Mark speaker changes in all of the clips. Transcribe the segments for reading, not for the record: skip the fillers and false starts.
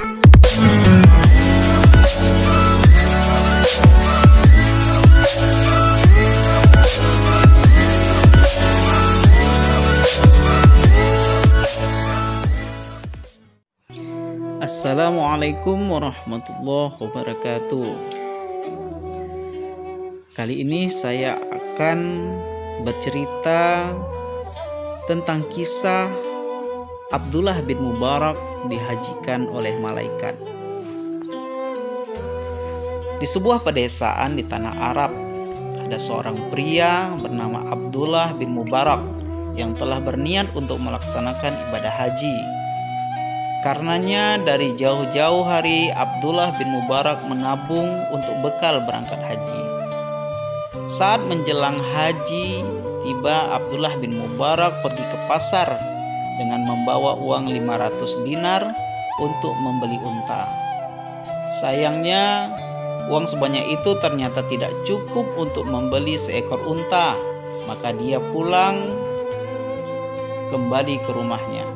Speaker 1: Assalamualaikum warahmatullahi wabarakatuh. Kali ini saya akan bercerita tentang kisah Abdullah bin Mubarak dihajikan oleh malaikat. Di sebuah pedesaan di tanah Arab, ada seorang pria bernama Abdullah bin Mubarak yang telah berniat untuk melaksanakan ibadah haji. Karenanya dari jauh-jauh hari Abdullah bin Mubarak menabung untuk bekal berangkat haji. Saat menjelang haji tiba, Abdullah bin Mubarak pergi ke pasar dengan membawa uang 500 dinar untuk membeli unta. Sayangnya uang sebanyak itu ternyata tidak cukup untuk membeli seekor unta, maka dia pulang kembali ke rumahnya.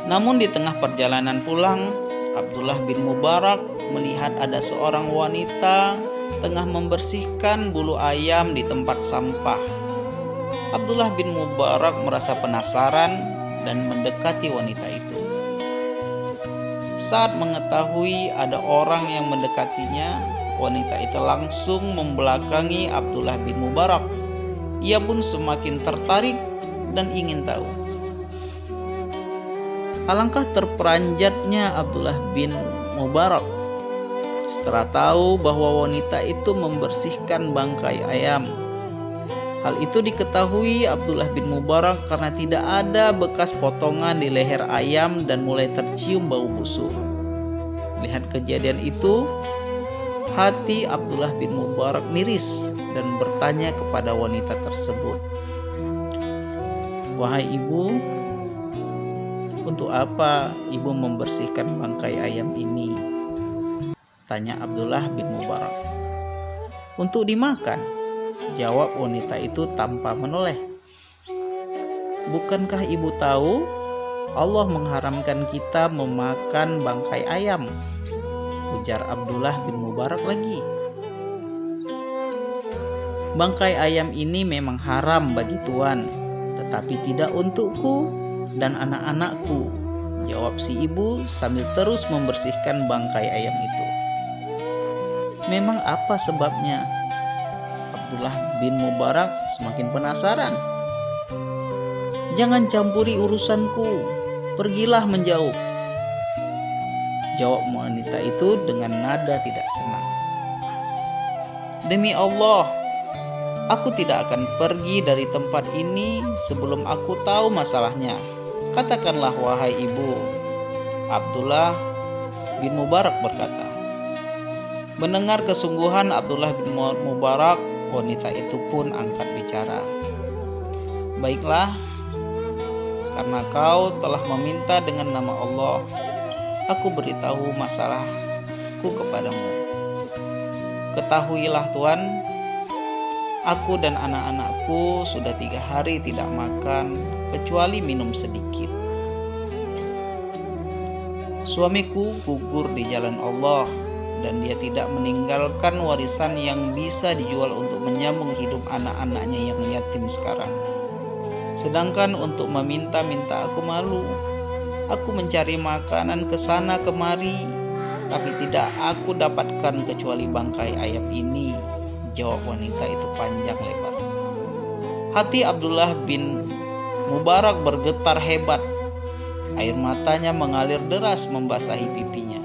Speaker 1: Namun di tengah perjalanan pulang, Abdullah bin Mubarak melihat ada seorang wanita tengah membersihkan bulu ayam di tempat sampah. Abdullah bin Mubarak merasa penasaran dan mendekati wanita itu. Saat mengetahui ada orang yang mendekatinya, wanita itu langsung membelakangi Abdullah bin Mubarak. Ia pun semakin tertarik dan ingin tahu. Alangkah terperanjatnya Abdullah bin Mubarak setelah tahu bahwa wanita itu membersihkan bangkai ayam. Hal itu diketahui Abdullah bin Mubarak karena tidak ada bekas potongan di leher ayam dan mulai tercium bau busuk. Melihat kejadian itu, hati Abdullah bin Mubarak miris dan bertanya kepada wanita tersebut, "Wahai ibu, untuk apa ibu membersihkan bangkai ayam ini?" tanya Abdullah bin Mubarak. "Untuk dimakan," jawab wanita itu tanpa menoleh. "Bukankah ibu tahu Allah mengharamkan kita memakan bangkai ayam?" ujar Abdullah bin Mubarak lagi. "Bangkai ayam ini memang haram bagi Tuhan, tetapi tidak untukku dan anak-anakku," jawab si ibu sambil terus membersihkan bangkai ayam itu. "Memang apa sebabnya?" Abdullah bin Mubarak semakin penasaran. "Jangan campuri urusanku, pergilah menjauh," jawab wanita itu dengan nada tidak senang. "Demi Allah, aku tidak akan pergi dari tempat ini sebelum aku tahu masalahnya. Katakanlah wahai ibu," Abdullah bin Mubarak berkata. Mendengar kesungguhan Abdullah bin Mubarak, wanita itu pun angkat bicara. "Baiklah, karena kau telah meminta dengan nama Allah, aku beritahu masalahku kepadamu. Ketahuilah Tuan, aku dan anak-anakku sudah 3 hari tidak makan kecuali minum sedikit. Suamiku gugur di jalan Allah dan dia tidak meninggalkan warisan yang bisa dijual untuk menyambung hidup anak-anaknya yang yatim sekarang. Sedangkan untuk meminta-minta aku malu. Aku mencari makanan ke sana kemari, tapi tidak aku dapatkan kecuali bangkai ayam ini," jawab wanita itu panjang lebar. Hati Abdullah bin Mubarak bergetar hebat. Air matanya mengalir deras membasahi pipinya.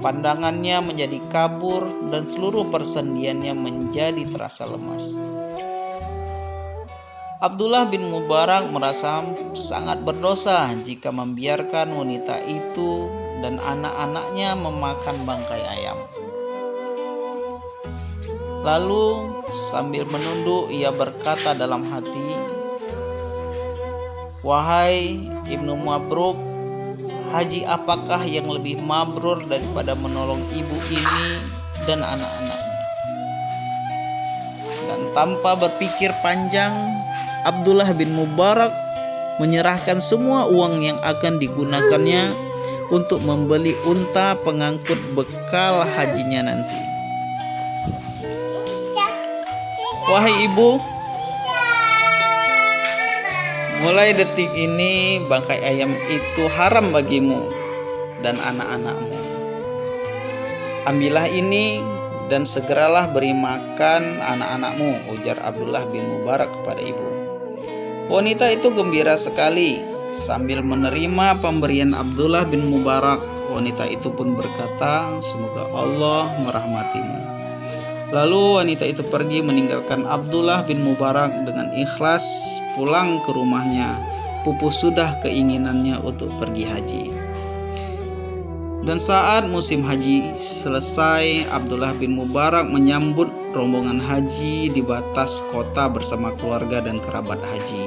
Speaker 1: Pandangannya menjadi kabur dan seluruh persendiannya menjadi terasa lemas. Abdullah bin Mubarak merasa sangat berdosa jika membiarkan wanita itu dan anak-anaknya memakan bangkai ayam. Lalu sambil menunduk ia berkata dalam hati, "Wahai Ibnu Mabruk, haji apakah yang lebih mabrur daripada menolong ibu ini dan anak-anaknya?" Dan tanpa berpikir panjang, Abdullah bin Mubarak menyerahkan semua uang yang akan digunakannya untuk membeli unta pengangkut bekal hajinya nanti. Wahai ibu, mulai detik ini bangkai ayam itu haram bagimu dan anak-anakmu. Ambillah ini dan segeralah beri makan anak-anakmu, ujar Abdullah bin Mubarak kepada ibu. Wanita itu gembira sekali. Sambil menerima pemberian Abdullah bin Mubarak, wanita itu pun berkata, "Semoga Allah merahmatimu." Lalu wanita itu pergi meninggalkan Abdullah bin Mubarak dengan ikhlas pulang ke rumahnya. Pupus sudah keinginannya untuk pergi haji. Dan saat musim haji selesai, Abdullah bin Mubarak menyambut rombongan haji di batas kota bersama keluarga dan kerabat haji.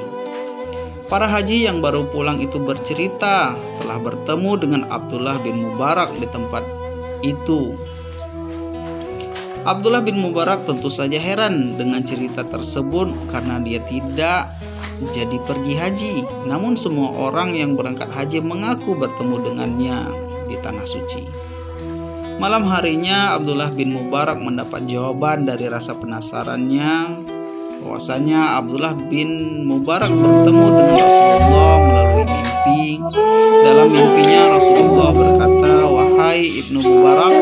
Speaker 1: Para haji yang baru pulang itu bercerita telah bertemu dengan Abdullah bin Mubarak di tempat itu. Abdullah bin Mubarak tentu saja heran dengan cerita tersebut karena dia tidak jadi pergi haji. Namun semua orang yang berangkat haji mengaku bertemu dengannya di tanah suci. Malam harinya Abdullah bin Mubarak mendapat jawaban dari rasa penasarannya bahwasanya Abdullah bin Mubarak bertemu dengan Rasulullah melalui mimpi. Dalam mimpinya Rasulullah berkata, "Wahai Ibnu Mubarak,